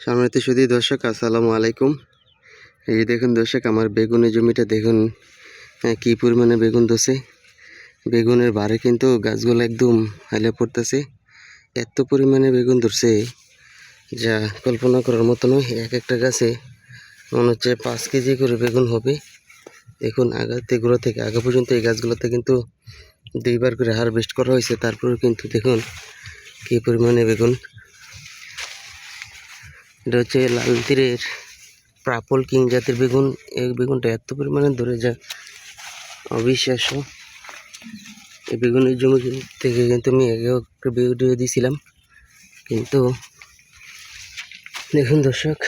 সম্মানিত সুধী দর্শক, আসসালামু আলাইকুম। এই দেখুন দর্শক, আমার বেগুনের জমিটা দেখুন কি পরিমাণে বেগুন ধরছে। বেগুনের বারে কিন্তু গাছগুলো একদম হাইলে পড়তেছে। এত পরিমাণে বেগুন ধরছে যা কল্পনা করার মতো নয়। এক একটা গাছে মনে হচ্ছে 5 কেজি করে বেগুন হবে। দেখুন গোড়া থেকে আগা পর্যন্ত এই গাছগুলোতে কিন্তু 2বার করে হারভেস্ট করা হয়েছে। তারপরেও কিন্তু দেখুন কি পরিমাণে বেগুন। এটা হচ্ছে লাল তীরের পার্পল কিং জাতের বেগুন। এই বেগুনটা এত পরিমাণে ধরে যা অবিশ্বাস্য। এই বেগুনের জমি থেকে কিন্তু আমি আগেও একটা ভিডিও দিয়েছিলাম, কিন্তু দেখুন দর্শক,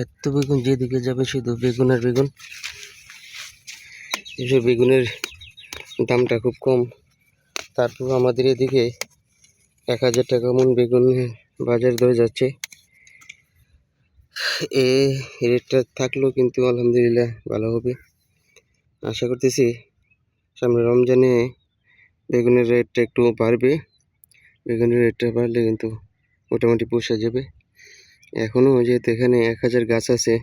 এত বেগুন যেদিকে যাবে শুধু বেগুন আর বেগুন। এসব বেগুনের দামটা খুব কম, তারপর আমাদের এদিকে 1000 টাকা মন বেগুন বাজার দরে যাচ্ছে। এই রেটটা থাকলেও কিন্তু আলহামদুলিল্লাহ ভালো হবে। আশা করতেছি সামনে রমজানে বেগুনের রেটটা একটু বাড়বে। বেগুনের রেটটা বাড়লে কিন্তু মোটামুটি পোষা যাবে। এখনও যেহেতু এখানে 1000 গাছ আছে,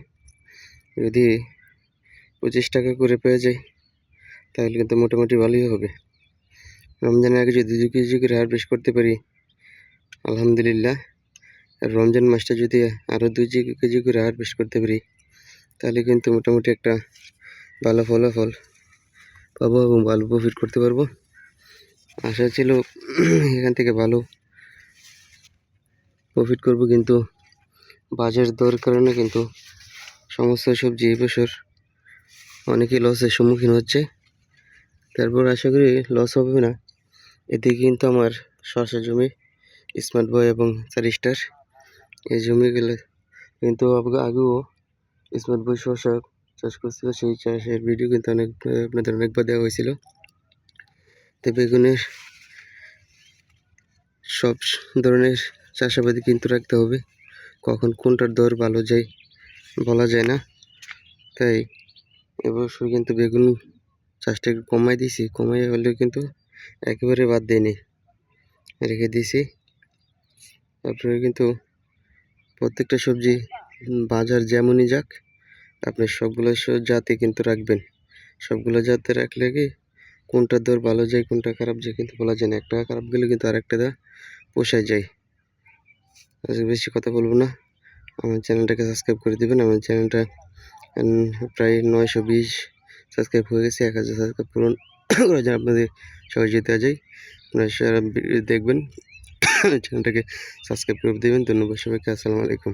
যদি 25 টাকা করে পেয়ে যায় তাহলে কিন্তু মোটামুটি ভালোই হবে। রমজানের আগে যদি 2 কেজি করে হারভেস্ট করতে পারি আলহামদুলিল্লাহ। আর রমজান মাসটা যদি আরও 2 কেজি করে হারভেস্ট করতে পারি তাহলে কিন্তু মোটামুটি একটা ভালো ফলাফল পাবো এবং ভালো প্রফিট করতে পারবো। আশা ছিল এখান থেকে ভালো প্রফিট করব, কিন্তু বাজার দর কারণে কিন্তু সমস্ত সবজি এই বছর অনেকেই লসের সম্মুখীন হচ্ছে। তারপর আশা করি লস হবে না। এদিকে কিন্তু আমার শসা জমি, স্মার্ট বয় এবং 4 স্টার এই জমিগুলো কিন্তু আগেও স্মার্ট বয় শসা চাষ করছিল। সেই চাষের ভিডিও কিন্তু আপনাদের অনেকবার দেওয়া হয়েছিল। তো বেগুনের সব ধরনের চাষাবাদি কিন্তু রাখতে হবে, কখন কোনটার দর ভালো যায় বলা যায় না। তাই এবছর কিন্তু বেগুন চাষটা একটু কমাই দিয়েছি, কমাই হলেও কিন্তু একেবারে বাদ দেয়নি, রেখে দিয়েছি। আপনারা কিন্তু প্রত্যেকটা সবজি বাজার যেমনই যাক আপনি সবগুলো জাতে কিন্তু রাখবেন। সবগুলো জাতে রাখলে কি কোনটার দর ভালো যায় কোনটা খারাপ যায় কিন্তু বলা যায় না। একটা খারাপ গেলে কিন্তু আরেকটা দা পোষায় যায়। বেশি কথা বলবো না, আমার চ্যানেলটাকে সাবস্ক্রাইব করে দেবেন। আমার চ্যানেলটা প্রায় 920 সাবস্ক্রাইব হয়ে গেছে। 1000 সাবস্ক্রাইব পূরণ করার জন্য আপনাদের সহযোগিতা চাই। আপনারা সারা দেখবেন, চ্যানেলটাকে সাবস্ক্রাইব করে দেবেন। ধন্যবাদ সবাইকে। আসসালামু আলাইকুম।